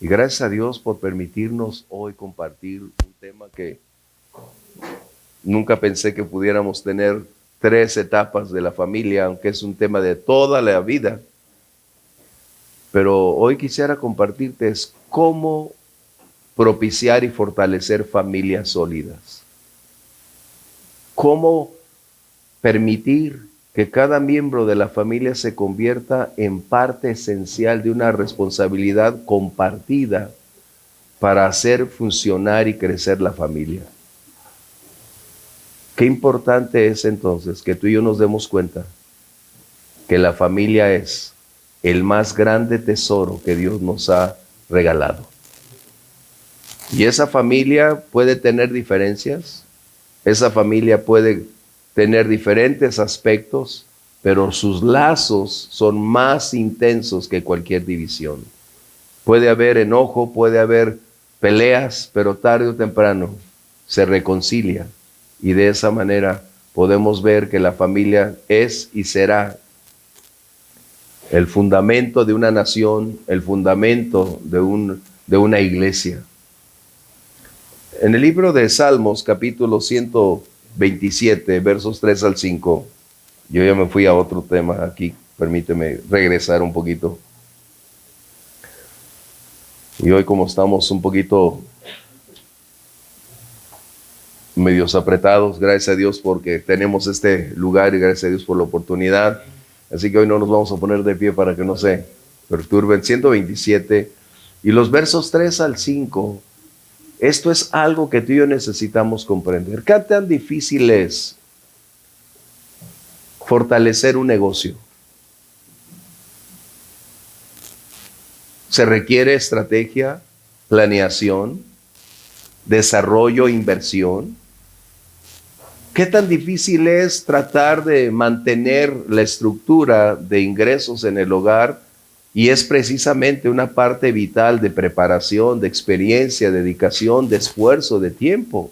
Y gracias a Dios por permitirnos hoy compartir un tema que nunca pensé que pudiéramos tener 3 etapas de la familia, aunque es un tema de toda la vida. Pero hoy quisiera compartirte es cómo propiciar y fortalecer familias sólidas. Cómo permitir que cada miembro de la familia se convierta en parte esencial de una responsabilidad compartida para hacer funcionar y crecer la familia. Qué importante es entonces que tú y yo nos demos cuenta que la familia es el más grande tesoro que Dios nos ha regalado. Y esa familia puede tener diferencias, esa familia puede tener diferentes aspectos, pero sus lazos son más intensos que cualquier división. Puede haber enojo, puede haber peleas, pero tarde o temprano se reconcilia. Y de esa manera podemos ver que la familia es y será el fundamento de una nación, el fundamento de una iglesia. En el libro de Salmos, capítulo 127, versos 3 al 5, yo ya me fui a otro tema aquí, permíteme regresar un poquito. Y hoy como estamos un poquito medios apretados, gracias a Dios porque tenemos este lugar y gracias a Dios por la oportunidad. Así que hoy no nos vamos a poner de pie para que no se perturben. 127 y los versos 3 al 5. Esto es algo que tú y yo necesitamos comprender. ¿Qué tan difícil es fortalecer un negocio? Se requiere estrategia, planeación, desarrollo, inversión. ¿Qué tan difícil es tratar de mantener la estructura de ingresos en el hogar? Y es precisamente una parte vital de preparación, de experiencia, de dedicación, de esfuerzo, de tiempo.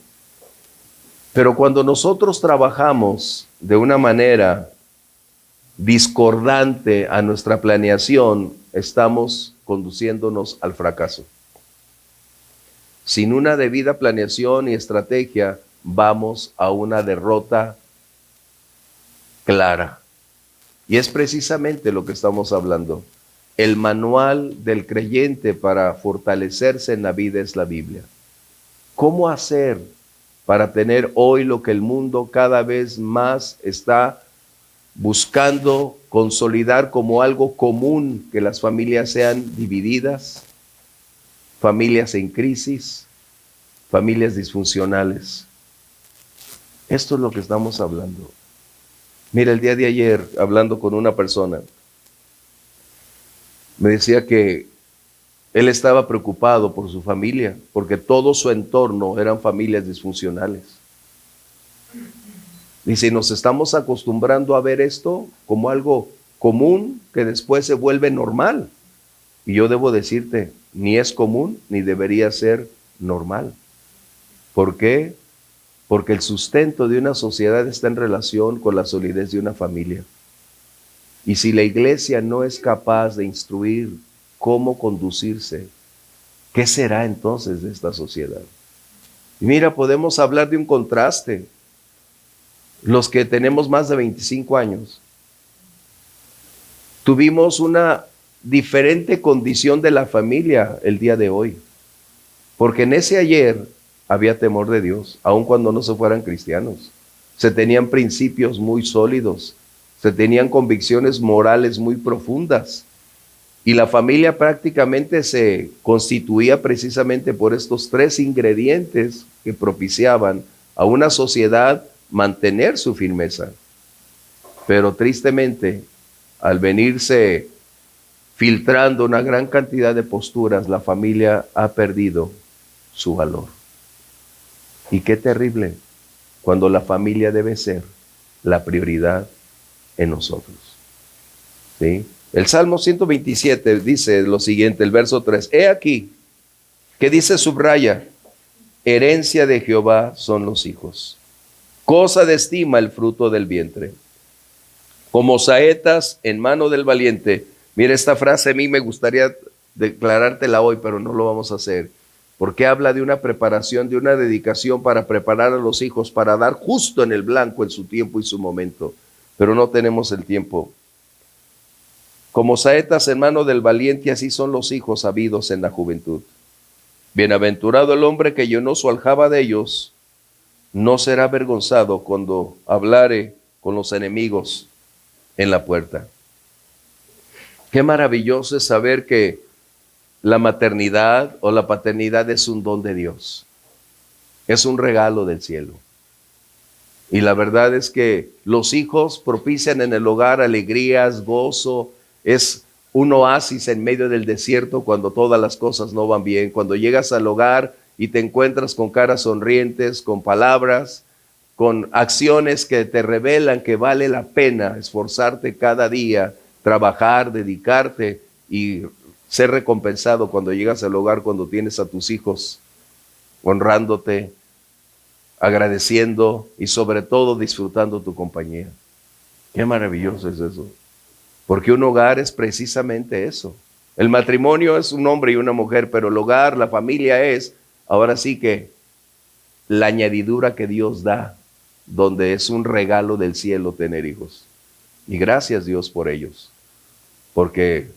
Pero cuando nosotros trabajamos de una manera discordante a nuestra planeación, estamos conduciéndonos al fracaso. Sin una debida planeación y estrategia, vamos a una derrota clara. Y es precisamente lo que estamos hablando. El manual del creyente para fortalecerse en la vida es la Biblia. ¿Cómo hacer para tener hoy lo que el mundo cada vez más está buscando consolidar como algo común, que las familias sean divididas, familias en crisis, familias disfuncionales? Esto es lo que estamos hablando. Mira, el día de ayer, hablando con una persona, me decía que él estaba preocupado por su familia, porque todo su entorno eran familias disfuncionales. Dice, nos estamos acostumbrando a ver esto como algo común que después se vuelve normal. Y yo debo decirte, ni es común ni debería ser normal. ¿Por qué? Porque el sustento de una sociedad está en relación con la solidez de una familia. Y si la iglesia no es capaz de instruir cómo conducirse, ¿qué será entonces de esta sociedad? Y mira, podemos hablar de un contraste. Los que tenemos más de 25 años, tuvimos una diferente condición de la familia el día de hoy. Porque en ese ayer había temor de Dios, aun cuando no se fueran cristianos. Se tenían principios muy sólidos, se tenían convicciones morales muy profundas. Y la familia prácticamente se constituía precisamente por estos 3 ingredientes que propiciaban a una sociedad mantener su firmeza. Pero tristemente, al venirse filtrando una gran cantidad de posturas, la familia ha perdido su valor. Y qué terrible cuando la familia debe ser la prioridad en nosotros. ¿Sí? El Salmo 127 dice lo siguiente, el verso 3. He aquí, que dice subraya, herencia de Jehová son los hijos, cosa de estima el fruto del vientre, como saetas en mano del valiente. Mira, esta frase a mí me gustaría declarártela hoy, pero no lo vamos a hacer. Porque habla de una preparación, de una dedicación para preparar a los hijos, para dar justo en el blanco en su tiempo y su momento. Pero no tenemos el tiempo. Como saetas en mano del valiente, así son los hijos habidos en la juventud. Bienaventurado el hombre que llenó su aljaba de ellos, no será avergonzado cuando hablare con los enemigos en la puerta. Qué maravilloso es saber que la maternidad o la paternidad es un don de Dios. Es un regalo del cielo. Y la verdad es que los hijos propician en el hogar alegrías, gozo. Es un oasis en medio del desierto cuando todas las cosas no van bien. Cuando llegas al hogar y te encuentras con caras sonrientes, con palabras, con acciones que te revelan que vale la pena esforzarte cada día, trabajar, dedicarte y ser recompensado cuando llegas al hogar, cuando tienes a tus hijos honrándote, agradeciendo y sobre todo disfrutando tu compañía. Qué maravilloso es eso. Porque un hogar es precisamente eso. El matrimonio es un hombre y una mujer, pero el hogar, la familia es, ahora sí que, la añadidura que Dios da, donde es un regalo del cielo tener hijos. Y gracias Dios por ellos. Porque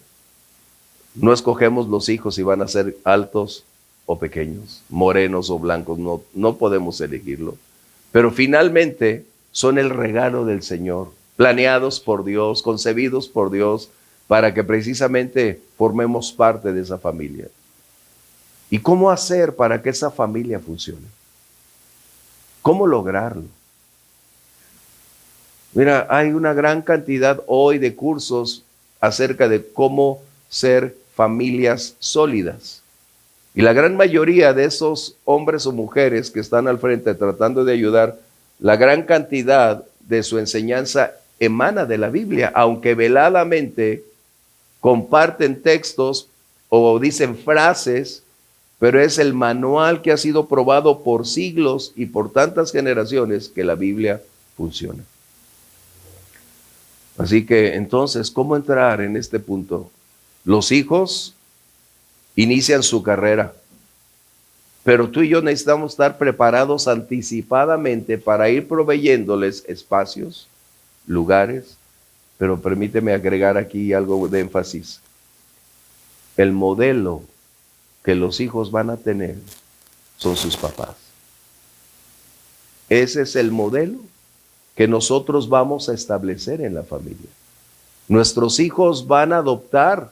no escogemos los hijos si van a ser altos o pequeños, morenos o blancos, no podemos elegirlo. Pero finalmente son el regalo del Señor, planeados por Dios, concebidos por Dios, para que precisamente formemos parte de esa familia. ¿Y cómo hacer para que esa familia funcione? ¿Cómo lograrlo? Mira, hay una gran cantidad hoy de cursos acerca de cómo ser familias sólidas. Y la gran mayoría de esos hombres o mujeres que están al frente tratando de ayudar, la gran cantidad de su enseñanza emana de la Biblia, aunque veladamente comparten textos o dicen frases, pero es el manual que ha sido probado por siglos y por tantas generaciones que la Biblia funciona. Así que entonces, ¿cómo entrar en este punto? Los hijos inician su carrera, pero tú y yo necesitamos estar preparados anticipadamente para ir proveyéndoles espacios, lugares, pero permíteme agregar aquí algo de énfasis. El modelo que los hijos van a tener son sus papás. Ese es el modelo que nosotros vamos a establecer en la familia. Nuestros hijos van a adoptar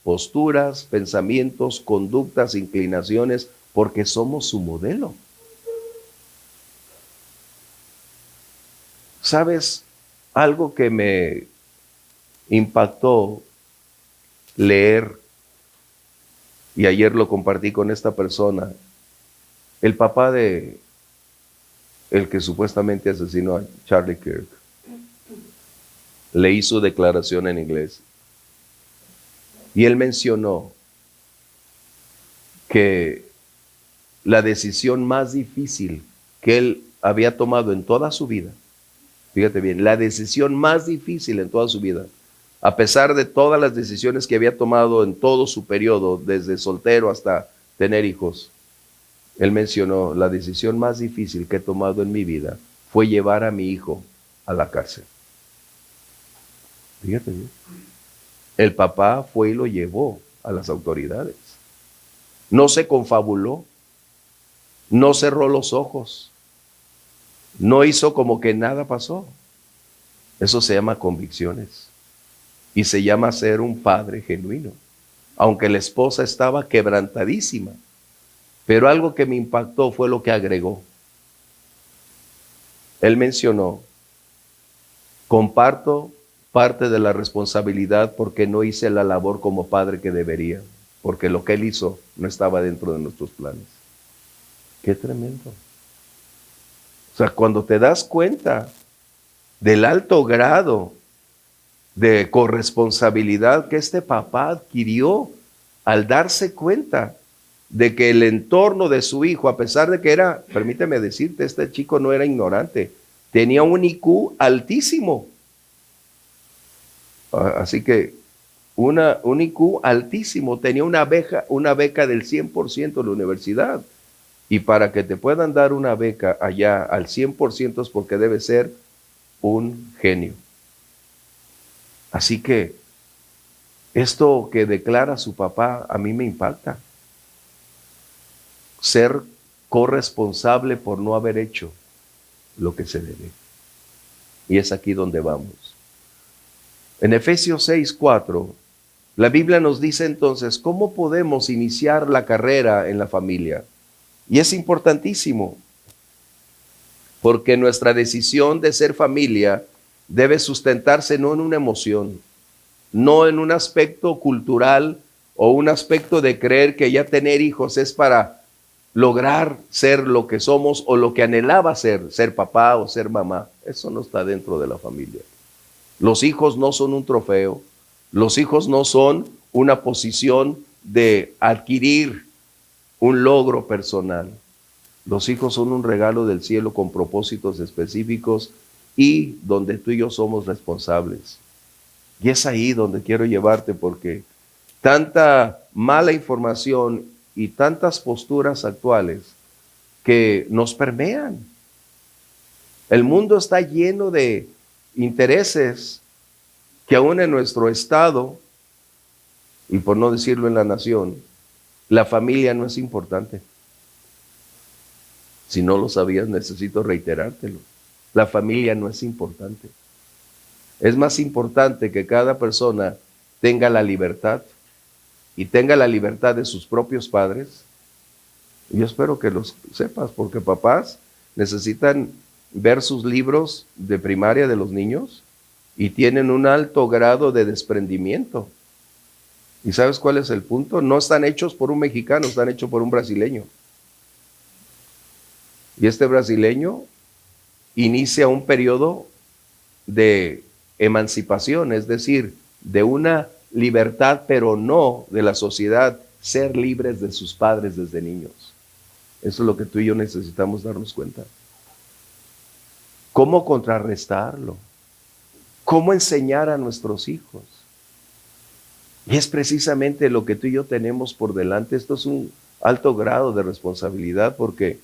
posturas, pensamientos, conductas, inclinaciones, porque somos su modelo. ¿Sabes? Algo que me impactó leer, y ayer lo compartí con esta persona, el papá de el que supuestamente asesinó a Charlie Kirk, le hizo declaración en inglés. Y él mencionó que la decisión más difícil que él había tomado en toda su vida, fíjate bien, la decisión más difícil en toda su vida, a pesar de todas las decisiones que había tomado en todo su periodo, desde soltero hasta tener hijos, él mencionó, la decisión más difícil que he tomado en mi vida fue llevar a mi hijo a la cárcel. Fíjate bien. El papá fue y lo llevó a las autoridades. No se confabuló, no cerró los ojos, no hizo como que nada pasó. Eso se llama convicciones y se llama ser un padre genuino, aunque la esposa estaba quebrantadísima. Pero algo que me impactó fue lo que agregó. Él mencionó, comparto parte de la responsabilidad porque no hice la labor como padre que debería, porque lo que él hizo no estaba dentro de nuestros planes. Qué tremendo. O sea, cuando te das cuenta del alto grado de corresponsabilidad que este papá adquirió al darse cuenta de que el entorno de su hijo, a pesar de que era, permíteme decirte, este chico no era ignorante, tenía un IQ altísimo. Así que un IQ altísimo, tenía una beca del 100% en la universidad. Y para que te puedan dar una beca allá al 100% es porque debe ser un genio. Así que esto que declara su papá a mí me impacta. Ser corresponsable por no haber hecho lo que se debe. Y es aquí donde vamos. En Efesios 6:4, la Biblia nos dice entonces cómo podemos iniciar la carrera en la familia. Y es importantísimo, porque nuestra decisión de ser familia debe sustentarse no en una emoción, no en un aspecto cultural o un aspecto de creer que ya tener hijos es para lograr ser lo que somos o lo que anhelaba ser papá o ser mamá. Eso no está dentro de la familia. Los hijos no son un trofeo, los hijos no son una posición de adquirir un logro personal. Los hijos son un regalo del cielo con propósitos específicos y donde tú y yo somos responsables. Y es ahí donde quiero llevarte, porque tanta mala información y tantas posturas actuales que nos permean. El mundo está lleno de intereses que aún en nuestro estado, y por no decirlo en la nación, la familia no es importante. Si no lo sabías, necesito reiterártelo. La familia no es importante. Es más importante que cada persona tenga la libertad y tenga la libertad de sus propios padres. Y yo espero que los sepas, porque papás necesitan ver sus libros de primaria de los niños y tienen un alto grado de desprendimiento. ¿Y sabes cuál es el punto? No están hechos por un mexicano, están hechos por un brasileño. Y este brasileño inicia un periodo de emancipación, es decir, de una libertad, pero no de la sociedad, ser libres de sus padres desde niños. Eso es lo que tú y yo necesitamos darnos cuenta. ¿Cómo contrarrestarlo? ¿Cómo enseñar a nuestros hijos? Y es precisamente lo que tú y yo tenemos por delante. Esto es un alto grado de responsabilidad, porque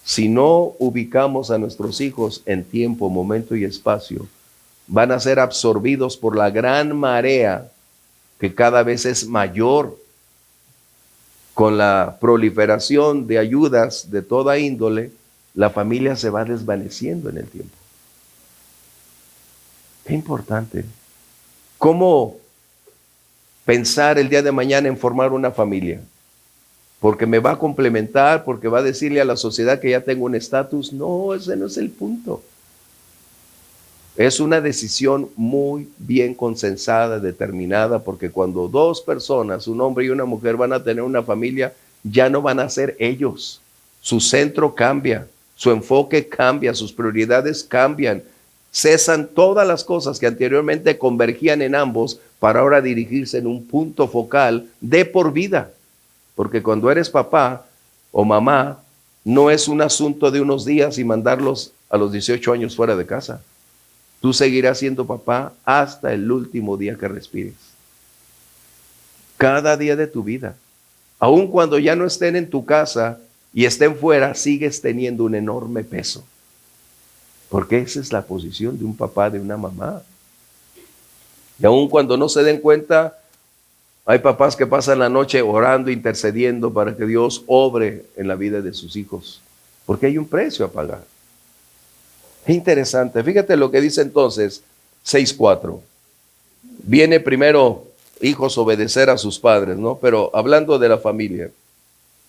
si no ubicamos a nuestros hijos en tiempo, momento y espacio, van a ser absorbidos por la gran marea que cada vez es mayor con la proliferación de ayudas de toda índole. La familia se va desvaneciendo en el tiempo. Qué importante. ¿Cómo pensar el día de mañana en formar una familia? Porque me va a complementar, porque va a decirle a la sociedad que ya tengo un estatus. No, ese no es el punto. Es una decisión muy bien consensada, determinada, porque cuando dos personas, un hombre y una mujer, van a tener una familia, ya no van a ser ellos. Su centro cambia, su enfoque cambia, sus prioridades cambian. Cesan todas las cosas que anteriormente convergían en ambos para ahora dirigirse en un punto focal de por vida. Porque cuando eres papá o mamá, no es un asunto de unos días y mandarlos a los 18 años fuera de casa. Tú seguirás siendo papá hasta el último día que respires. Cada día de tu vida. Aun cuando ya no estén en tu casa y estén fuera, sigues teniendo un enorme peso. Porque esa es la posición de un papá, de una mamá. Y aun cuando no se den cuenta, hay papás que pasan la noche orando, intercediendo para que Dios obre en la vida de sus hijos. Porque hay un precio a pagar. Es interesante. Fíjate lo que dice entonces 6:4. Viene primero, hijos, obedecer a sus padres, ¿no? Pero hablando de la familia.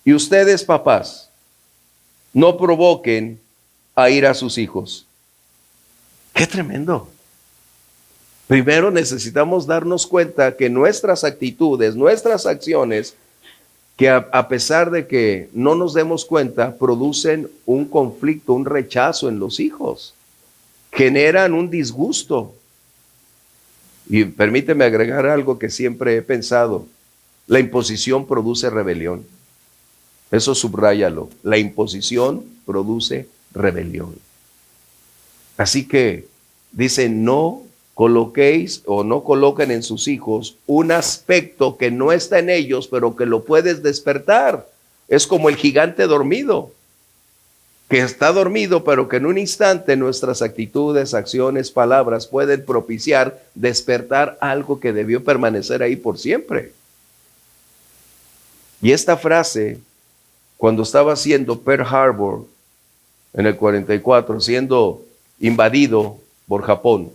Y ustedes, papás, no provoquen a ir a sus hijos. ¡Qué tremendo! Primero necesitamos darnos cuenta que nuestras actitudes, nuestras acciones, que a pesar de que no nos demos cuenta, producen un conflicto, un rechazo en los hijos. Generan un disgusto. Y permíteme agregar algo que siempre he pensado. La imposición produce rebelión. Eso subráyalo. La imposición produce rebelión. Así que dice, no coloquéis o no coloquen en sus hijos un aspecto que no está en ellos, pero que lo puedes despertar. Es como el gigante dormido, que está dormido, pero que en un instante nuestras actitudes, acciones, palabras pueden propiciar, despertar algo que debió permanecer ahí por siempre. Y esta frase, cuando estaba siendo Pearl Harbor en el 44, siendo invadido por Japón,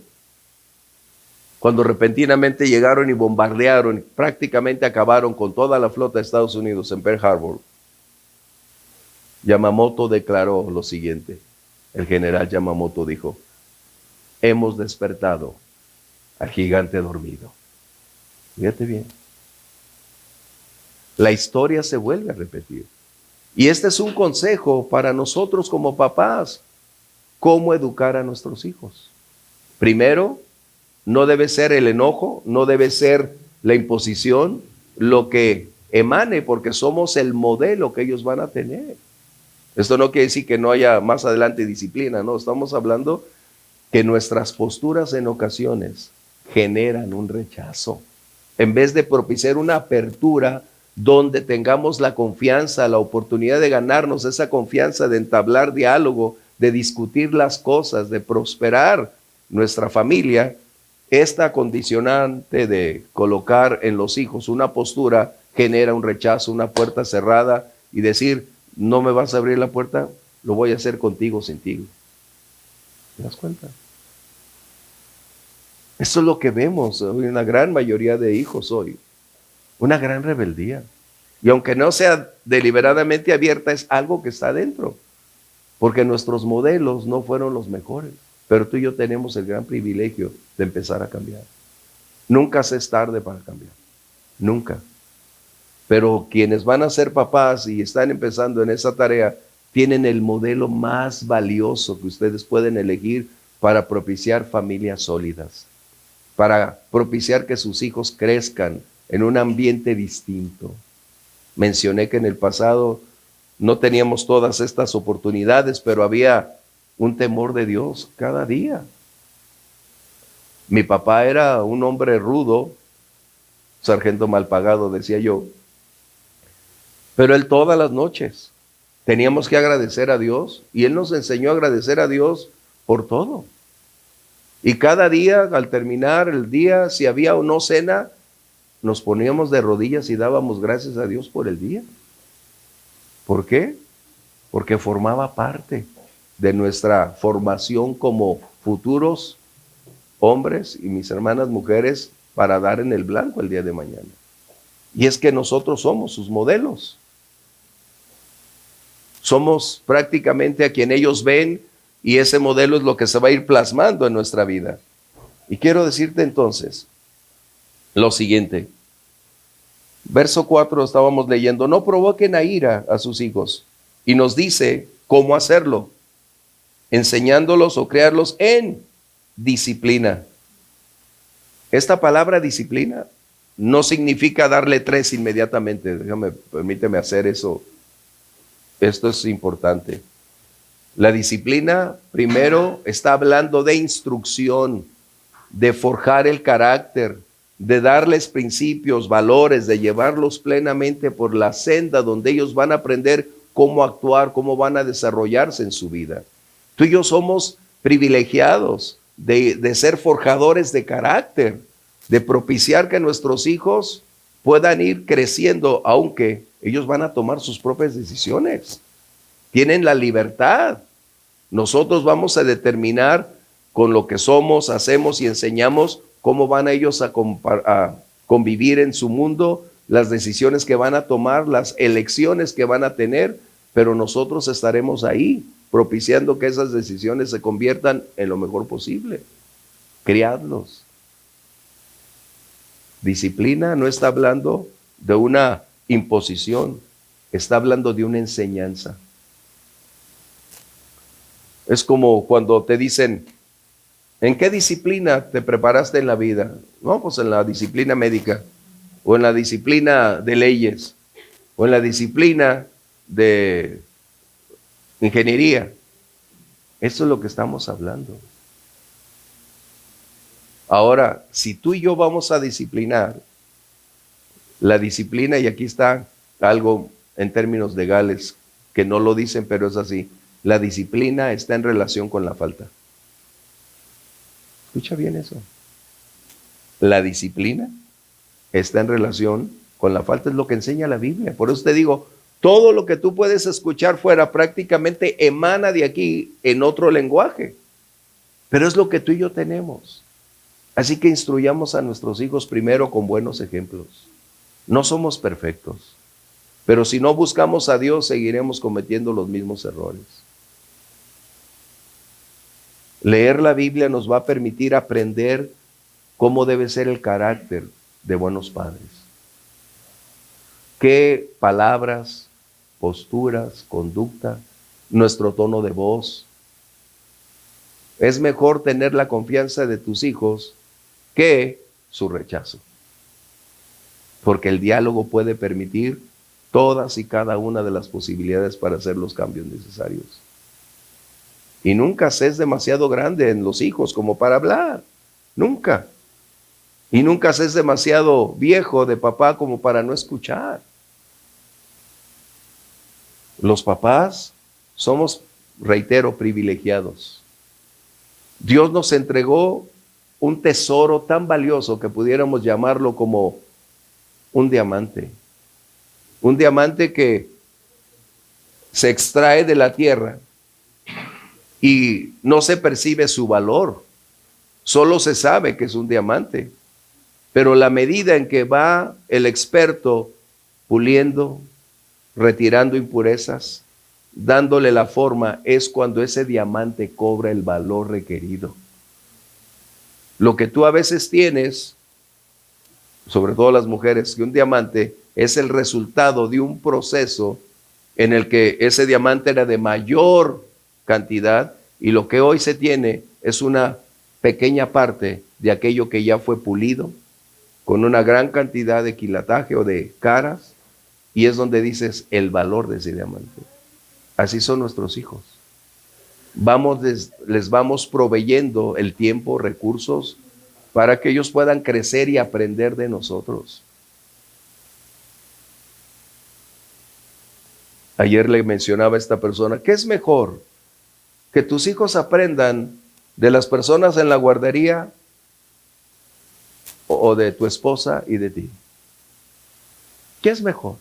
cuando repentinamente llegaron y bombardearon, prácticamente acabaron con toda la flota de Estados Unidos en Pearl Harbor, Yamamoto declaró lo siguiente. El general Yamamoto dijo: hemos despertado al gigante dormido. Fíjate bien. La historia se vuelve a repetir. Y este es un consejo para nosotros como papás. ¿Cómo educar a nuestros hijos? Primero, no debe ser el enojo, no debe ser la imposición, lo que emane, porque somos el modelo que ellos van a tener. Esto no quiere decir que no haya más adelante disciplina, no, estamos hablando que nuestras posturas en ocasiones generan un rechazo. En vez de propiciar una apertura donde tengamos la confianza, la oportunidad de ganarnos esa confianza, de entablar diálogo, de discutir las cosas, de prosperar nuestra familia, esta condicionante de colocar en los hijos una postura genera un rechazo, una puerta cerrada y decir: no me vas a abrir la puerta, lo voy a hacer contigo, sin ti. ¿Te das cuenta? Eso es lo que vemos hoy, una gran mayoría de hijos hoy. Una gran rebeldía. Y aunque no sea deliberadamente abierta, es algo que está dentro. Porque nuestros modelos no fueron los mejores. Pero tú y yo tenemos el gran privilegio de empezar a cambiar. Nunca se es tarde para cambiar. Nunca. Pero quienes van a ser papás y están empezando en esa tarea, tienen el modelo más valioso que ustedes pueden elegir para propiciar familias sólidas, para propiciar que sus hijos crezcan en un ambiente distinto. Mencioné que en el pasado no teníamos todas estas oportunidades, pero había un temor de Dios cada día. Mi papá era un hombre rudo, sargento mal pagado, decía yo, pero él todas las noches teníamos que agradecer a Dios y él nos enseñó a agradecer a Dios por todo. Y cada día, al terminar el día, si había o no cena, nos poníamos de rodillas y dábamos gracias a Dios por el día. ¿Por qué? Porque formaba parte de nuestra formación como futuros hombres y mis hermanas mujeres para dar en el blanco el día de mañana. Y es que nosotros somos sus modelos. Somos prácticamente a quien ellos ven y ese modelo es lo que se va a ir plasmando en nuestra vida. Y quiero decirte entonces lo siguiente. Verso 4 estábamos leyendo: no provoquen a ira a sus hijos. Y nos dice cómo hacerlo, enseñándolos o crearlos en disciplina. Esta palabra disciplina no significa darle 3 inmediatamente. Permíteme hacer eso. Esto es importante. La disciplina primero está hablando de instrucción, de forjar el carácter, de darles principios, valores, de llevarlos plenamente por la senda donde ellos van a aprender cómo actuar, cómo van a desarrollarse en su vida. Tú y yo somos privilegiados de ser forjadores de carácter, de propiciar que nuestros hijos puedan ir creciendo, aunque ellos van a tomar sus propias decisiones. Tienen la libertad. Nosotros vamos a determinar con lo que somos, hacemos y enseñamos cómo van ellos a convivir en su mundo, las decisiones que van a tomar, las elecciones que van a tener, pero nosotros estaremos ahí propiciando que esas decisiones se conviertan en lo mejor posible. Criadlos. Disciplina no está hablando de una imposición, está hablando de una enseñanza. Es como cuando te dicen: ¿en qué disciplina te preparaste en la vida? No, pues en la disciplina médica, o en la disciplina de leyes, o en la disciplina de ingeniería. Eso es lo que estamos hablando. Ahora, si tú y yo vamos a disciplinar, la disciplina, y aquí está algo en términos legales que no lo dicen, pero es así, la disciplina está en relación con la falta. Escucha bien eso. La disciplina está en relación con la falta, es lo que enseña la Biblia. Por eso te digo, todo lo que tú puedes escuchar fuera prácticamente emana de aquí en otro lenguaje, pero es lo que tú y yo tenemos. Así que instruyamos a nuestros hijos primero con buenos ejemplos. No somos perfectos, pero si no buscamos a Dios, seguiremos cometiendo los mismos errores. Leer la Biblia nos va a permitir aprender cómo debe ser el carácter de buenos padres. Qué palabras, posturas, conducta, nuestro tono de voz. Es mejor tener la confianza de tus hijos que su rechazo. Porque el diálogo puede permitir todas y cada una de las posibilidades para hacer los cambios necesarios. Y nunca seas demasiado grande en los hijos como para hablar. Nunca. Y nunca seas demasiado viejo de papá como para no escuchar. Los papás somos, reitero, privilegiados. Dios nos entregó un tesoro tan valioso que pudiéramos llamarlo como un diamante. Un diamante que se extrae de la tierra y no se percibe su valor. Solo se sabe que es un diamante. Pero la medida en que va el experto puliendo, retirando impurezas, dándole la forma, es cuando ese diamante cobra el valor requerido. Lo que tú a veces tienes, sobre todo las mujeres, que un diamante es el resultado de un proceso en el que ese diamante era de mayor cantidad y lo que hoy se tiene es una pequeña parte de aquello que ya fue pulido con una gran cantidad de quilataje o de caras, y es donde dices el valor de ese diamante. Así son nuestros hijos. Les vamos proveyendo el tiempo, recursos, para que ellos puedan crecer y aprender de nosotros. Ayer le mencionaba a esta persona, ¿qué es mejor? ¿Que tus hijos aprendan de las personas en la guardería o de tu esposa y de ti? ¿Qué es mejor?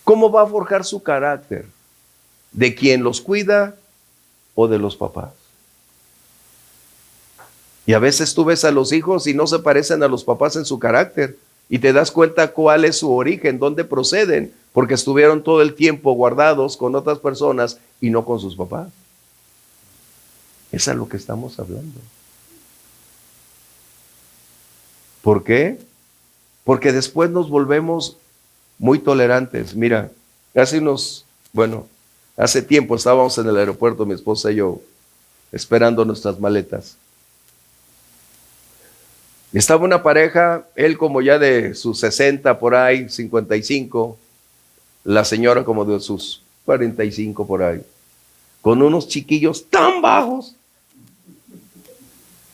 ¿Cómo va a forjar su carácter? ¿De quien los cuida o de los papás? Y a veces tú ves a los hijos y no se parecen a los papás en su carácter y te das cuenta cuál es su origen, dónde proceden, porque estuvieron todo el tiempo guardados con otras personas y no con sus papás. Es a lo que estamos hablando. ¿Por qué? Porque después nos volvemos muy tolerantes. Mira, hace tiempo estábamos en el aeropuerto, mi esposa y yo, esperando nuestras maletas. Estaba una pareja, él como ya de sus 60 por ahí, 55, la señora como de sus 45 por ahí, con unos chiquillos tan bajos,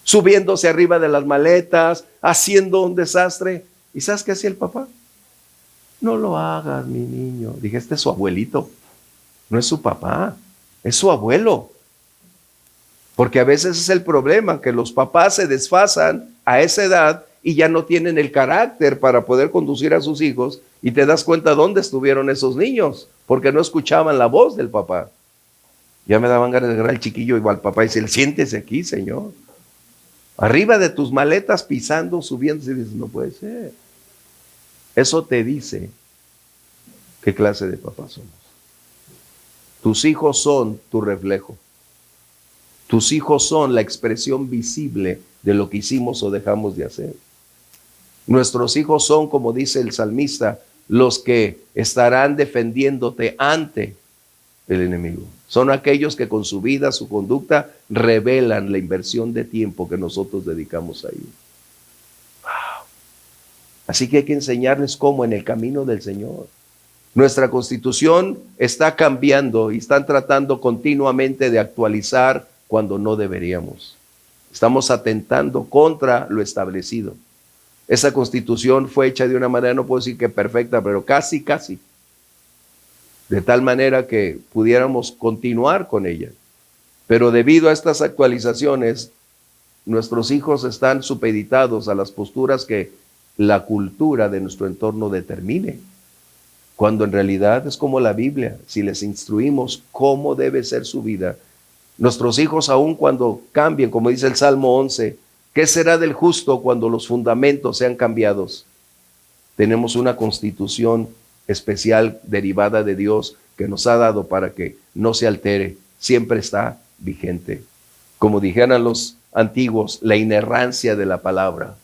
subiéndose arriba de las maletas, haciendo un desastre. ¿Y sabes qué hacía el papá? No lo hagas, mi niño. Dije, este es su abuelito, no es su papá, es su abuelo. Porque a veces es el problema, que los papás se desfasan a esa edad y ya no tienen el carácter para poder conducir a sus hijos, y te das cuenta dónde estuvieron esos niños, porque no escuchaban la voz del papá. Ya me daban ganas de agarrar al chiquillo igual al papá y decirle, siéntese aquí, señor. Arriba de tus maletas, pisando, subiendo, y dices, no puede ser. Eso te dice qué clase de papá somos. Tus hijos son tu reflejo. Tus hijos son la expresión visible de lo que hicimos o dejamos de hacer. Nuestros hijos son, como dice el salmista, los que estarán defendiéndote ante el enemigo. Son aquellos que con su vida, su conducta, revelan la inversión de tiempo que nosotros dedicamos a ellos. Wow. Así que hay que enseñarles cómo en el camino del Señor. Nuestra Constitución está cambiando y están tratando continuamente de actualizar cuando no deberíamos. Estamos atentando contra lo establecido. Esa constitución fue hecha de una manera, no puedo decir que perfecta, pero casi, casi. De tal manera que pudiéramos continuar con ella. Pero debido a estas actualizaciones, nuestros hijos están supeditados a las posturas que la cultura de nuestro entorno determine. Cuando en realidad es como la Biblia, si les instruimos cómo debe ser su vida, nuestros hijos aun cuando cambien, como dice el Salmo 11, ¿qué será del justo cuando los fundamentos sean cambiados? Tenemos una constitución especial derivada de Dios que nos ha dado para que no se altere, siempre está vigente. Como dijeran los antiguos, la inerrancia de la palabra.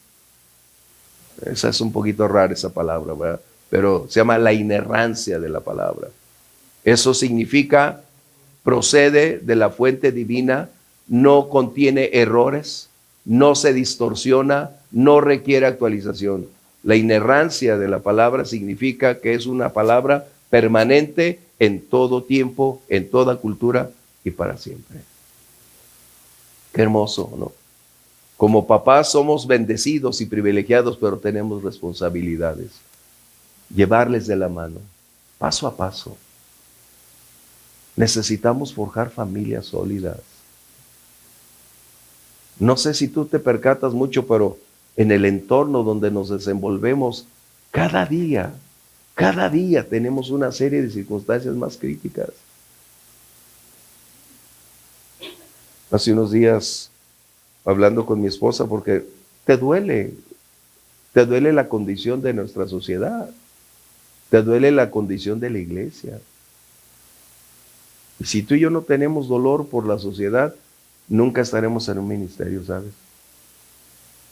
Esa es un poquito rara esa palabra, ¿verdad? Pero se llama la inerrancia de la palabra. Eso significa procede de la fuente divina, no contiene errores, no se distorsiona, no requiere actualización. La inerrancia de la palabra significa que es una palabra permanente en todo tiempo, en toda cultura y para siempre. Qué hermoso, ¿no? Como papás somos bendecidos y privilegiados, pero tenemos responsabilidades. Llevarles de la mano, paso a paso. Necesitamos forjar familias sólidas. No sé si tú te percatas mucho, pero en el entorno donde nos desenvolvemos, cada día tenemos una serie de circunstancias más críticas. Hace unos días, hablando con mi esposa, porque te duele la condición de nuestra sociedad, te duele la condición de la iglesia. Y si tú y yo no tenemos dolor por la sociedad, nunca estaremos en un ministerio, ¿sabes?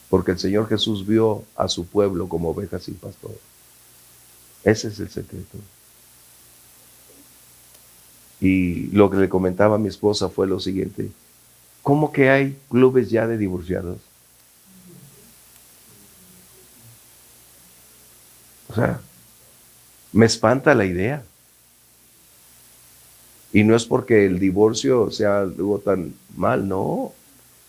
Porque el Señor Jesús vio a su pueblo como ovejas sin pastor. Ese es el secreto. Y lo que le comentaba a mi esposa fue lo siguiente: ¿cómo que hay clubes ya de divorciados? O sea, me espanta la idea. Y no es porque el divorcio sea algo tan mal, no.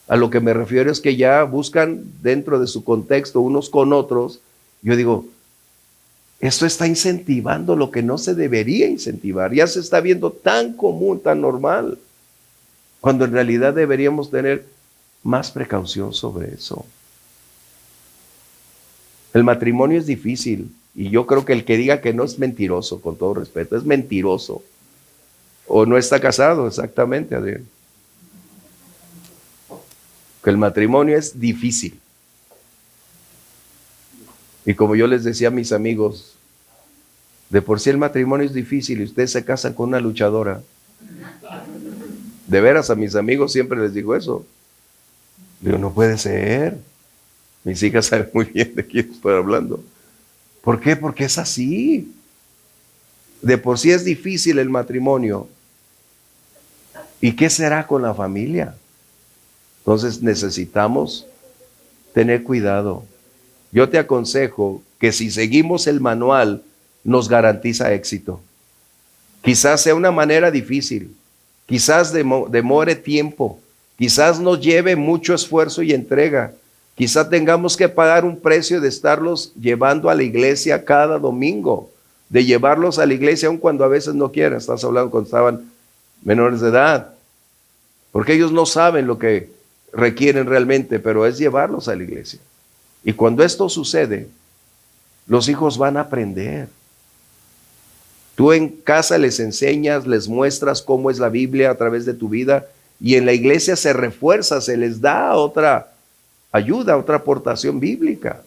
A lo que me refiero es que ya buscan dentro de su contexto unos con otros. Yo digo, esto está incentivando lo que no se debería incentivar. Ya se está viendo tan común, tan normal, cuando en realidad deberíamos tener más precaución sobre eso. El matrimonio es difícil y yo creo que el que diga que no es mentiroso, con todo respeto, es mentiroso. O no está casado, exactamente, Adrián. Que el matrimonio es difícil. Y como yo les decía a mis amigos, de por sí el matrimonio es difícil y ustedes se casan con una luchadora. De veras, a mis amigos siempre les digo eso. Digo, no puede ser. Mis hijas saben muy bien de quién estoy hablando. ¿Por qué? Porque es así. De por sí es difícil el matrimonio. ¿Y qué será con la familia? Entonces necesitamos tener cuidado. Yo te aconsejo que si seguimos el manual, nos garantiza éxito. Quizás sea una manera difícil, quizás demore tiempo, quizás nos lleve mucho esfuerzo y entrega, quizás tengamos que pagar un precio de estarlos llevando a la iglesia cada domingo, de llevarlos a la iglesia aun cuando a veces no quieran. Estás hablando cuando estaban menores de edad, porque ellos no saben lo que requieren realmente, pero es llevarlos a la iglesia. Y cuando esto sucede, los hijos van a aprender. Tú en casa les enseñas, les muestras cómo es la Biblia a través de tu vida, y en la iglesia se refuerza, se les da otra ayuda, otra aportación bíblica.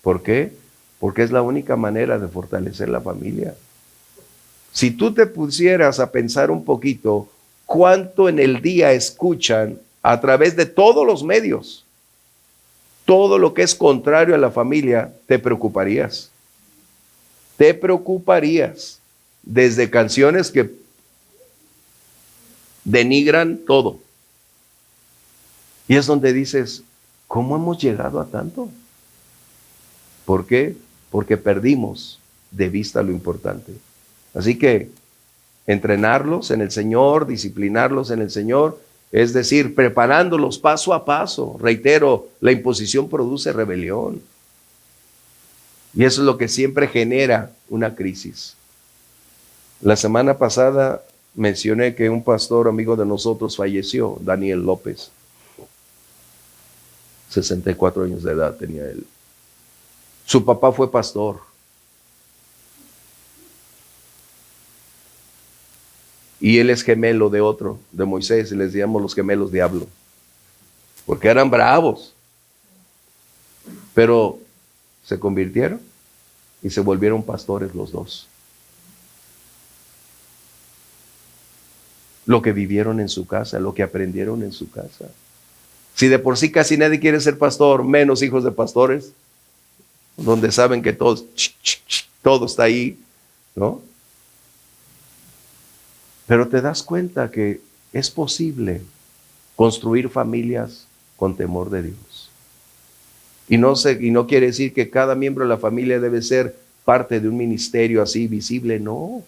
¿Por qué? Porque es la única manera de fortalecer la familia. Si tú te pusieras a pensar un poquito, ¿cuánto en el día escuchan a través de todos los medios todo lo que es contrario a la familia? Te preocuparías. Te preocuparías. Desde canciones que denigran todo. Y es donde dices, ¿cómo hemos llegado a tanto? ¿Por qué? Porque perdimos de vista lo importante. Así que entrenarlos en el Señor, disciplinarlos en el Señor, Es decir, preparándolos paso a paso. Reitero, la imposición produce rebelión. Y eso es lo que siempre genera una crisis. La semana pasada mencioné que un pastor amigo de nosotros falleció, Daniel López. 64 años de edad tenía él. Su papá fue pastor. Y él es gemelo de otro, de Moisés, y les llamamos los gemelos diablo. Porque eran bravos. Pero se convirtieron y se volvieron pastores los dos. Lo que vivieron en su casa, lo que aprendieron en su casa. Si de por sí casi nadie quiere ser pastor, menos hijos de pastores, donde saben que todo está ahí, ¿no? Pero te das cuenta que es posible construir familias con temor de Dios. Y no quiere decir que cada miembro de la familia debe ser parte de un ministerio así visible, no.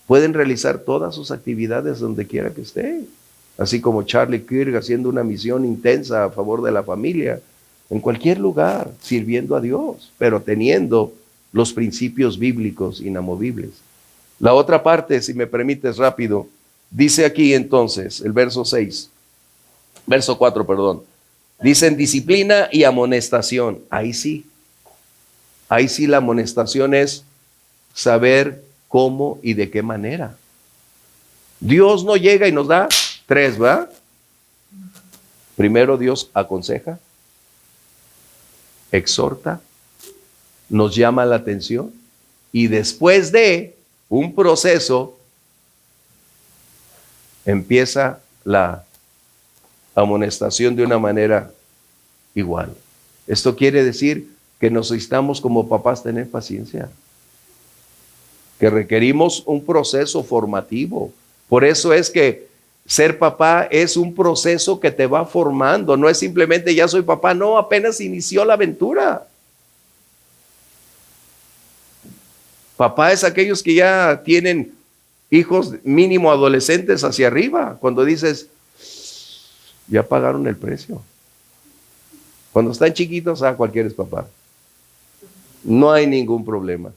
Pueden realizar todas sus actividades donde quiera que estén. Así como Charlie Kirk haciendo una misión intensa a favor de la familia, en cualquier lugar, sirviendo a Dios, pero teniendo los principios bíblicos inamovibles. La otra parte, si me permites rápido, dice aquí entonces, el verso 4, perdón. Dicen disciplina y amonestación. Ahí sí la amonestación es saber cómo y de qué manera. Dios no llega y nos da 3, ¿verdad? Primero Dios aconseja, exhorta, nos llama la atención y después de un proceso empieza la amonestación de una manera igual. Esto quiere decir que necesitamos como papás tener paciencia, que requerimos un proceso formativo. Por eso es que ser papá es un proceso que te va formando, no es simplemente ya soy papá, no, apenas inició la aventura. Papá es aquellos que ya tienen hijos mínimo adolescentes hacia arriba, cuando dices, ya pagaron el precio. Cuando están chiquitos, cualquiera es papá. No hay ningún problema.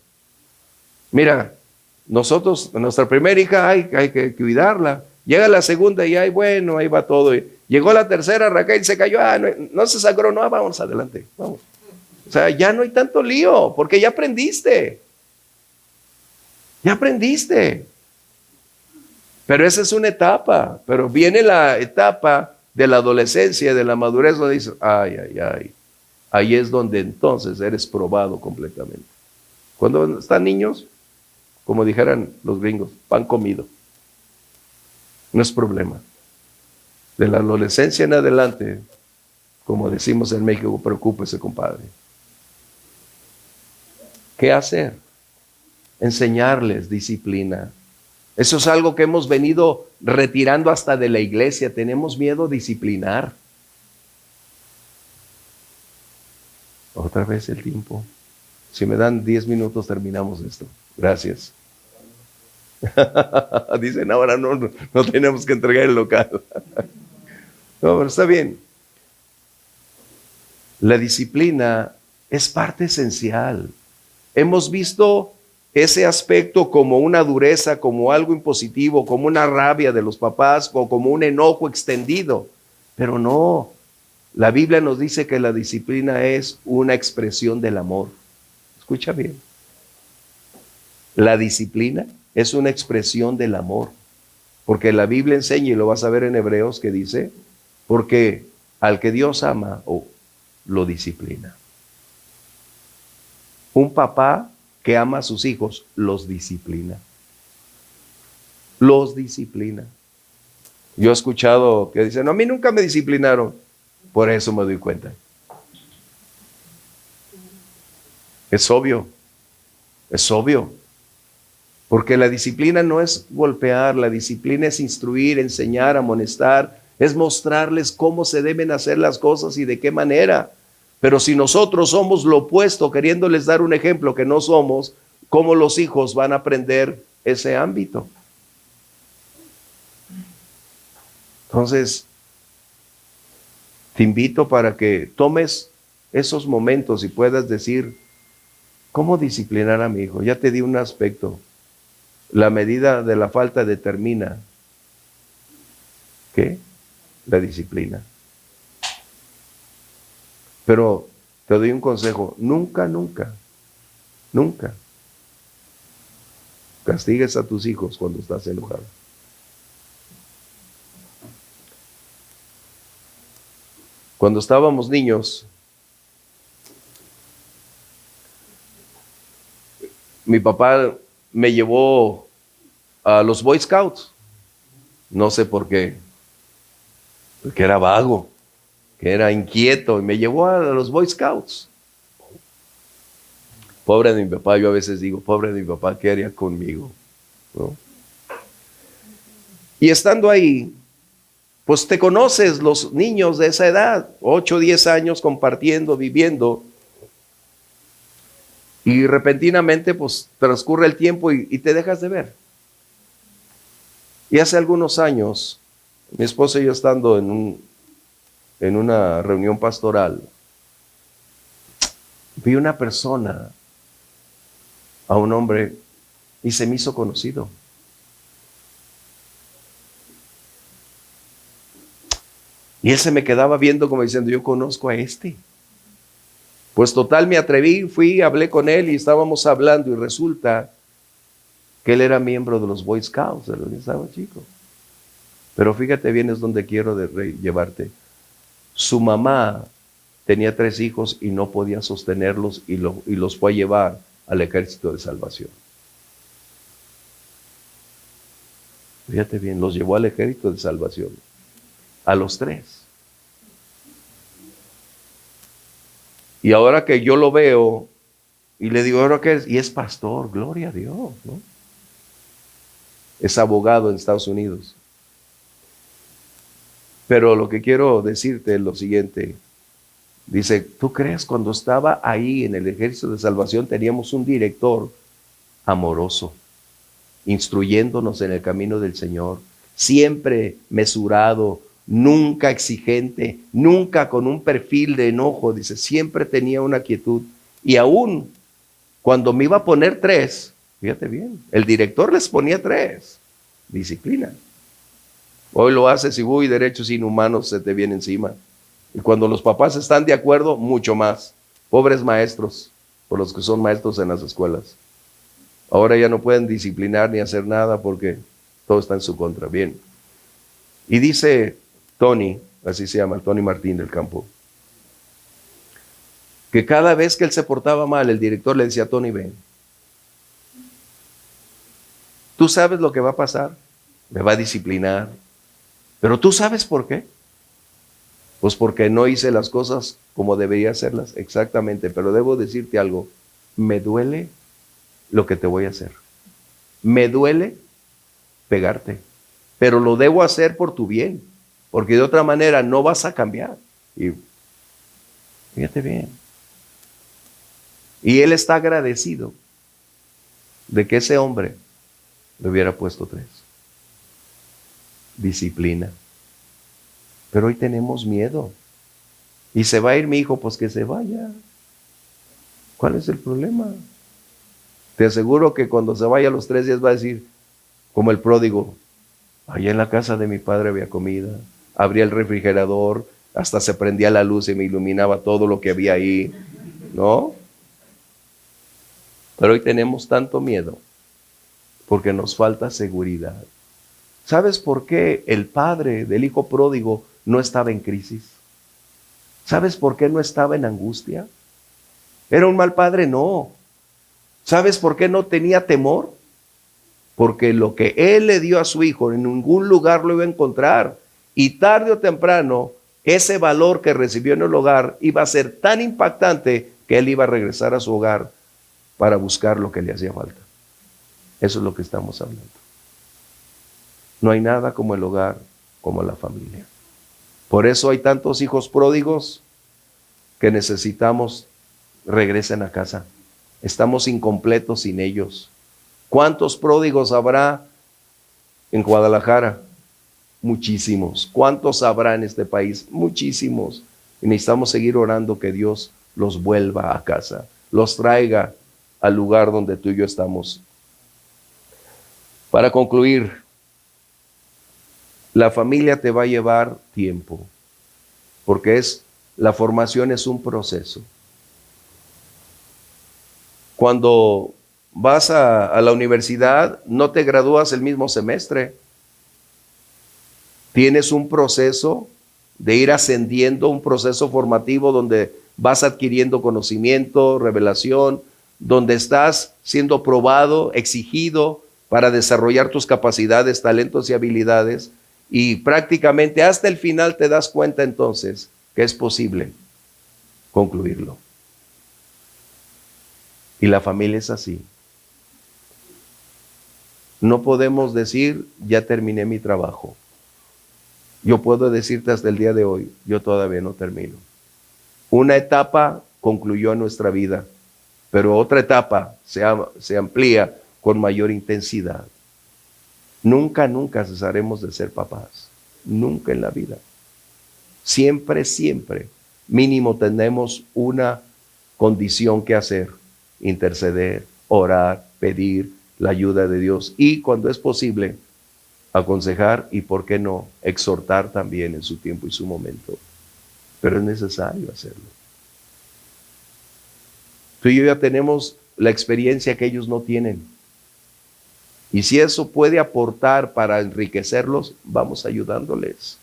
Mira, nosotros, nuestra primera hija hay que cuidarla. Llega la segunda y ahí va todo. Llegó la tercera, Raquel se cayó, no se sangró, no, vamos adelante, vamos. O sea, ya no hay tanto lío, porque ya aprendiste. Ya aprendiste. Pero esa es una etapa, pero viene la etapa de la adolescencia, de la madurez, donde dices, ahí es donde entonces eres probado completamente. Cuando están niños, como dijeran los gringos, pan comido. No es problema. De la adolescencia en adelante, como decimos en México, preocúpese, compadre. ¿Qué hacer? Enseñarles disciplina. Eso es algo que hemos venido retirando hasta de la iglesia. Tenemos miedo a disciplinar. Otra vez el tiempo. Si me dan 10 minutos terminamos esto. Gracias. Dicen ahora no tenemos que entregar el local. No, pero está bien. La disciplina es parte esencial. Hemos visto ese aspecto como una dureza, como algo impositivo, como una rabia de los papás o como un enojo extendido. Pero no, la Biblia nos dice que la disciplina es una expresión del amor. Escucha bien. La disciplina es una expresión del amor. Porque la Biblia enseña, y lo vas a ver en Hebreos, que dice, porque al que Dios ama, lo disciplina. Un papá que ama a sus hijos, los disciplina. Los disciplina. Yo he escuchado que dicen, no, a mí nunca me disciplinaron. Por eso me doy cuenta. Es obvio. Es obvio. Porque la disciplina no es golpear, la disciplina es instruir, enseñar, amonestar, es mostrarles cómo se deben hacer las cosas y de qué manera. Pero si nosotros somos lo opuesto, queriéndoles dar un ejemplo que no somos, ¿cómo los hijos van a aprender ese ámbito? Entonces, Te invito para que tomes esos momentos y puedas decir, ¿cómo disciplinar a mi hijo? Ya te di un aspecto. La medida de la falta determina, ¿qué? La disciplina. Pero te doy un consejo, nunca castigues a tus hijos cuando estás enojado. Cuando estábamos niños, mi papá me llevó a los Boy Scouts. No sé por qué, porque era vago, que era inquieto, y me llevó a los Boy Scouts. Pobre de mi papá, yo a veces digo, pobre de mi papá, ¿qué haría conmigo? ¿No? Y estando ahí, pues te conoces los niños de esa edad, 8, 10 años compartiendo, viviendo, y repentinamente pues transcurre el tiempo y te dejas de ver. Y hace algunos años, mi esposa y yo estando en una reunión pastoral, vi una persona, a un hombre, y se me hizo conocido. Y él se me quedaba viendo como diciendo, yo conozco a este. Pues total me atreví, fui, hablé con él y estábamos hablando y resulta que él era miembro de los Boy Scouts, de los que estaba chico. Pero fíjate bien, es donde quiero llevarte. Su mamá tenía 3 hijos y no podía sostenerlos y los fue a llevar al Ejército de Salvación. Fíjate bien, los llevó al Ejército de Salvación. A los 3. Y ahora que yo lo veo y le digo, ¿ahora qué es? Y es pastor, gloria a Dios, ¿no? Es abogado en Estados Unidos. Pero lo que quiero decirte es lo siguiente. Dice, ¿tú crees? Cuando estaba ahí en el Ejército de Salvación teníamos un director amoroso, instruyéndonos en el camino del Señor, siempre mesurado, nunca exigente, nunca con un perfil de enojo. Dice, siempre tenía una quietud. Y aún cuando me iba a poner 3, fíjate bien, el director les ponía 3, disciplina. Hoy lo haces y uy, derechos inhumanos se te viene encima. Y cuando los papás están de acuerdo, mucho más. Pobres maestros, por los que son maestros en las escuelas. Ahora ya no pueden disciplinar ni hacer nada porque todo está en su contra. Bien. Y dice Tony, así se llama, Tony Martín del Campo, que cada vez que él se portaba mal, el director le decía, Tony, ven. Tú sabes lo que va a pasar, me va a disciplinar. Pero tú sabes por qué. Pues porque no hice las cosas como debería hacerlas, exactamente. Pero debo decirte algo, me duele lo que te voy a hacer. Me duele pegarte, pero lo debo hacer por tu bien, porque de otra manera no vas a cambiar. Y fíjate bien. Y él está agradecido de que ese hombre le hubiera puesto 3. Disciplina. Pero hoy tenemos miedo. Y se va a ir mi hijo, pues que se vaya. ¿Cuál es el problema? Te aseguro que cuando se vaya a los 3 días va a decir, como el pródigo, allá en la casa de mi padre había comida, abría el refrigerador, hasta se prendía la luz y me iluminaba todo lo que había ahí, ¿no? Pero hoy tenemos tanto miedo porque nos falta seguridad. ¿Sabes por qué el padre del hijo pródigo no estaba en crisis? ¿Sabes por qué no estaba en angustia? ¿Era un mal padre? No. ¿Sabes por qué no tenía temor? Porque lo que él le dio a su hijo en ningún lugar lo iba a encontrar. Y tarde o temprano, ese valor que recibió en el hogar iba a ser tan impactante que él iba a regresar a su hogar para buscar lo que le hacía falta. Eso es lo que estamos hablando. No hay nada como el hogar, como la familia. Por eso hay tantos hijos pródigos que necesitamos regresen a casa. Estamos incompletos sin ellos. ¿Cuántos pródigos habrá en Guadalajara? Muchísimos. ¿Cuántos habrá en este país? Muchísimos. Y necesitamos seguir orando que Dios los vuelva a casa, los traiga al lugar donde tú y yo estamos. Para concluir, la familia te va a llevar tiempo, porque la formación es un proceso. Cuando vas a la universidad, no te gradúas el mismo semestre. Tienes un proceso de ir ascendiendo, un proceso formativo donde vas adquiriendo conocimiento, revelación, donde estás siendo probado, exigido para desarrollar tus capacidades, talentos y habilidades, y prácticamente hasta el final te das cuenta entonces que es posible concluirlo. Y la familia es así. No podemos decir, ya terminé mi trabajo. Yo puedo decirte hasta el día de hoy, yo todavía no termino. Una etapa concluyó en nuestra vida, pero otra etapa se amplía con mayor intensidad. Nunca, nunca cesaremos de ser papás. Nunca en la vida. Siempre, siempre, mínimo tenemos una condición que hacer: interceder, orar, pedir la ayuda de Dios y, cuando es posible, aconsejar y, por qué no, exhortar también en su tiempo y su momento. Pero es necesario hacerlo. Tú y yo ya tenemos la experiencia que ellos no tienen. Y si eso puede aportar para enriquecerlos, vamos ayudándoles.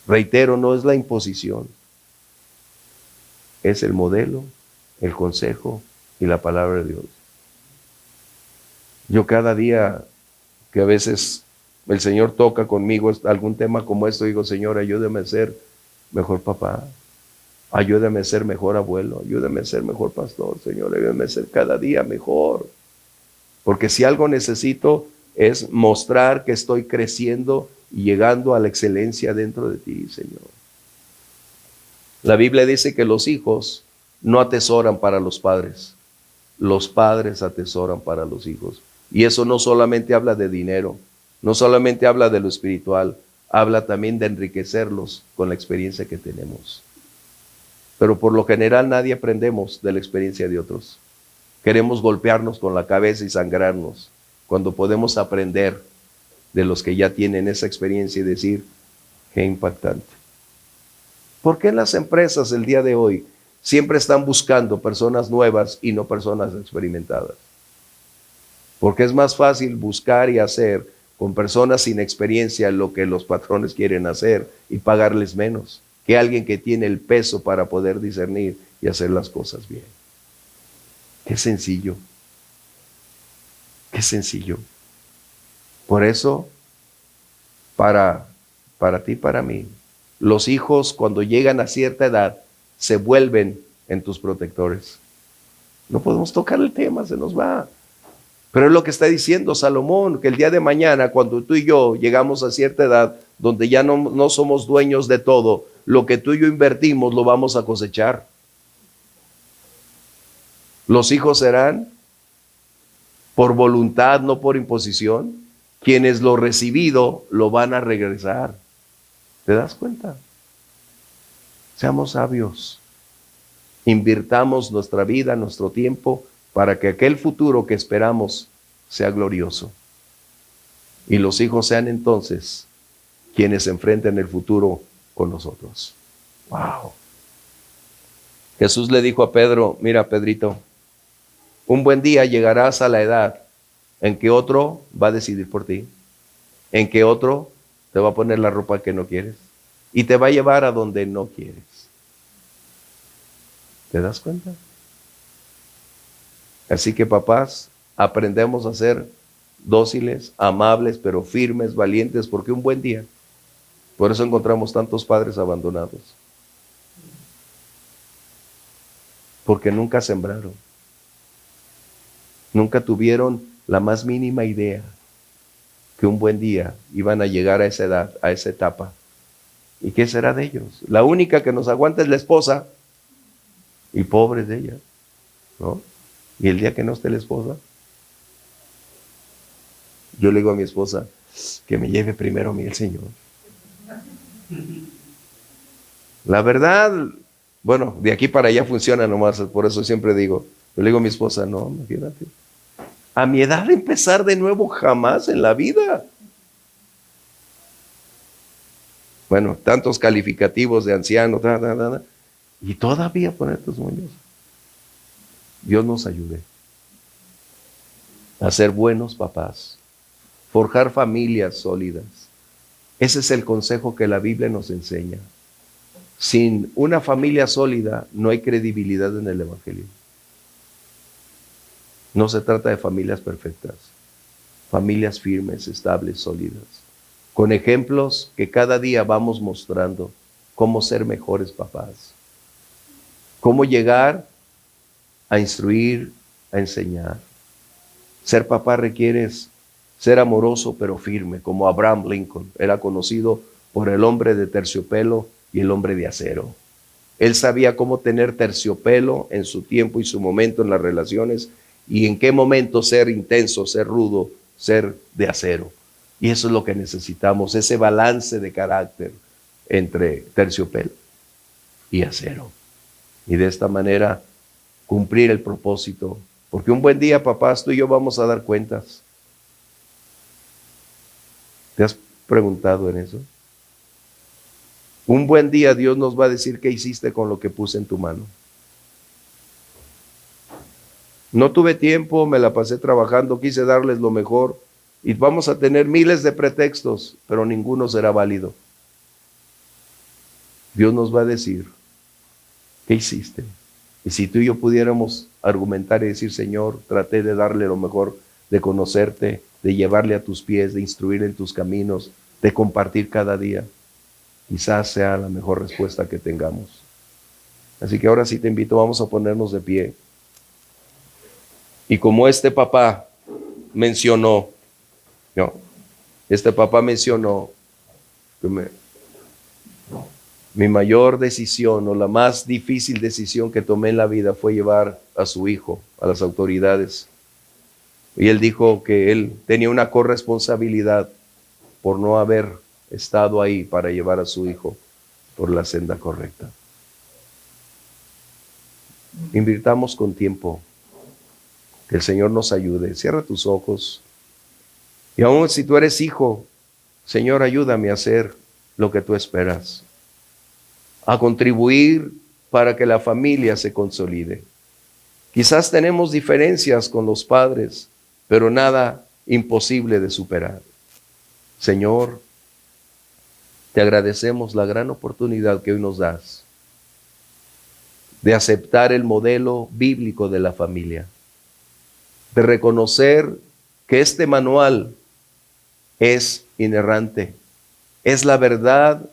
Reitero, no es la imposición. Es el modelo, el consejo y la palabra de Dios. Yo cada día que a veces el Señor toca conmigo algún tema como esto, digo: Señor, ayúdame a ser mejor papá, ayúdame a ser mejor abuelo, ayúdame a ser mejor pastor, Señor, ayúdame a ser cada día mejor. Porque si algo necesito es mostrar que estoy creciendo y llegando a la excelencia dentro de ti, Señor. La Biblia dice que los hijos no atesoran para los padres atesoran para los hijos. Y eso no solamente habla de dinero, no solamente habla de lo espiritual, habla también de enriquecerlos con la experiencia que tenemos. Pero por lo general nadie aprendemos de la experiencia de otros. Queremos golpearnos con la cabeza y sangrarnos, cuando podemos aprender de los que ya tienen esa experiencia y decir: qué impactante. ¿Por qué en las empresas el día de hoy siempre están buscando personas nuevas y no personas experimentadas? Porque es más fácil buscar y hacer con personas sin experiencia lo que los patrones quieren hacer y pagarles menos, que alguien que tiene el peso para poder discernir y hacer las cosas bien. Qué sencillo. Qué sencillo. Por eso, para ti y para mí, los hijos, cuando llegan a cierta edad, se vuelven en tus protectores. No podemos tocar el tema, se nos va. Pero es lo que está diciendo Salomón, que el día de mañana, cuando tú y yo llegamos a cierta edad, donde ya no somos dueños de todo, lo que tú y yo invertimos lo vamos a cosechar. Los hijos serán por voluntad, no por imposición. Quienes lo recibido lo van a regresar. ¿Te das cuenta? Seamos sabios. Invirtamos nuestra vida, nuestro tiempo, para que aquel futuro que esperamos sea glorioso. Y los hijos sean entonces quienes enfrenten el futuro con nosotros. ¡Wow! Jesús le dijo a Pedro: mira, Pedrito, un buen día llegarás a la edad en que otro va a decidir por ti, en que otro te va a poner la ropa que no quieres y te va a llevar a donde no quieres. ¿Te das cuenta? Así que, papás, aprendemos a ser dóciles, amables, pero firmes, valientes, porque un buen día, por eso encontramos tantos padres abandonados, porque nunca sembraron, nunca tuvieron la más mínima idea que un buen día iban a llegar a esa edad, a esa etapa. ¿Y qué será de ellos? La única que nos aguanta es la esposa, y pobre de ella, ¿no? Y el día que no esté la esposa, yo le digo a mi esposa: Que me lleve primero a mí el Señor. La verdad, bueno, de aquí para allá funciona nomás, por eso siempre digo, yo le digo a mi esposa, no, imagínate, a mi edad empezar de nuevo jamás en la vida. Bueno, tantos calificativos de anciano, y todavía poner tus moños. Dios nos ayude a ser buenos papás, forjar familias sólidas. Ese es el consejo que la Biblia nos enseña. Sin una familia sólida no hay credibilidad en el Evangelio. No se trata de familias perfectas, familias firmes, estables, sólidas, con ejemplos que cada día vamos mostrando cómo ser mejores papás, cómo llegar a instruir, a enseñar. Ser papá requiere ser amoroso pero firme, como Abraham Lincoln era conocido por el hombre de terciopelo y el hombre de acero. Él sabía cómo tener terciopelo en su tiempo y su momento en las relaciones y en qué momento ser intenso, ser rudo, ser de acero. Y eso es lo que necesitamos, ese balance de carácter entre terciopelo y acero. Y de esta manera cumplir el propósito. Porque un buen día, papás, tú y yo vamos a dar cuentas. ¿Te has preguntado en eso? Un buen día Dios nos va a decir qué hiciste con lo que puse en tu mano. No tuve tiempo, me la pasé trabajando, quise darles lo mejor y vamos a tener miles de pretextos, pero ninguno será válido. Dios nos va a decir, ¿qué hiciste? Y si tú y yo pudiéramos argumentar y decir, Señor, traté de darle lo mejor, de conocerte, de llevarle a tus pies, de instruir en tus caminos, de compartir cada día, quizás sea la mejor respuesta que tengamos. Así que ahora sí te invito, vamos a ponernos de pie. Y como este papá mencionó que mi mayor decisión o la más difícil decisión que tomé en la vida fue llevar a su hijo a las autoridades. Y él dijo que él tenía una corresponsabilidad por no haber estado ahí para llevar a su hijo por la senda correcta. Invirtamos con tiempo. Que el Señor nos ayude. Cierra tus ojos. Y aún si tú eres hijo, Señor, ayúdame a hacer lo que tú esperas. A contribuir para que la familia se consolide. Quizás tenemos diferencias con los padres, pero nada imposible de superar. Señor, te agradecemos la gran oportunidad que hoy nos das de aceptar el modelo bíblico de la familia, de reconocer que este manual es inerrante, es la verdad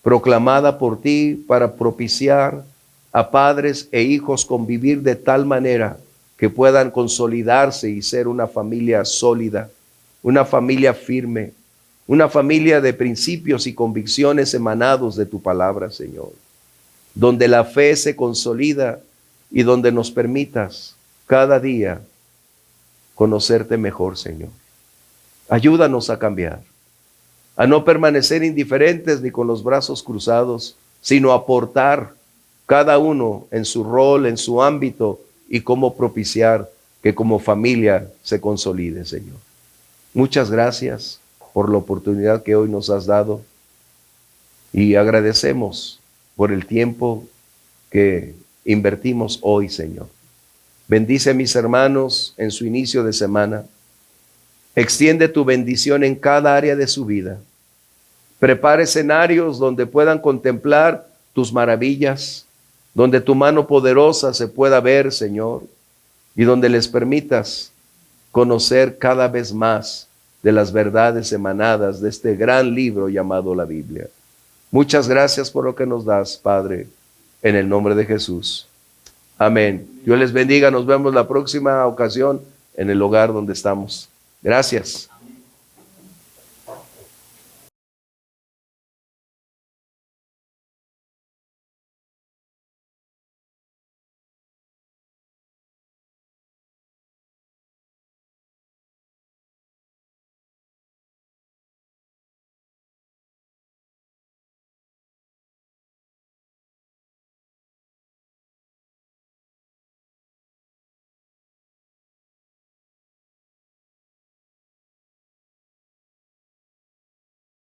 proclamada por ti para propiciar a padres e hijos convivir de tal manera que puedan consolidarse y ser una familia sólida, una familia firme, una familia de principios y convicciones emanados de tu palabra, Señor, donde la fe se consolida y donde nos permitas cada día conocerte mejor, Señor. Ayúdanos a cambiar, a no permanecer indiferentes ni con los brazos cruzados, sino aportar cada uno en su rol, en su ámbito y cómo propiciar que como familia se consolide, Señor. Muchas gracias por la oportunidad que hoy nos has dado y agradecemos por el tiempo que invertimos hoy, Señor. Bendice a mis hermanos en su inicio de semana. Extiende tu bendición en cada área de su vida. Prepara escenarios donde puedan contemplar tus maravillas, donde tu mano poderosa se pueda ver, Señor, y donde les permitas conocer cada vez más de las verdades emanadas de este gran libro llamado la Biblia. Muchas gracias por lo que nos das, Padre, en el nombre de Jesús. Amén. Dios les bendiga. Nos vemos la próxima ocasión en el hogar donde estamos. Gracias.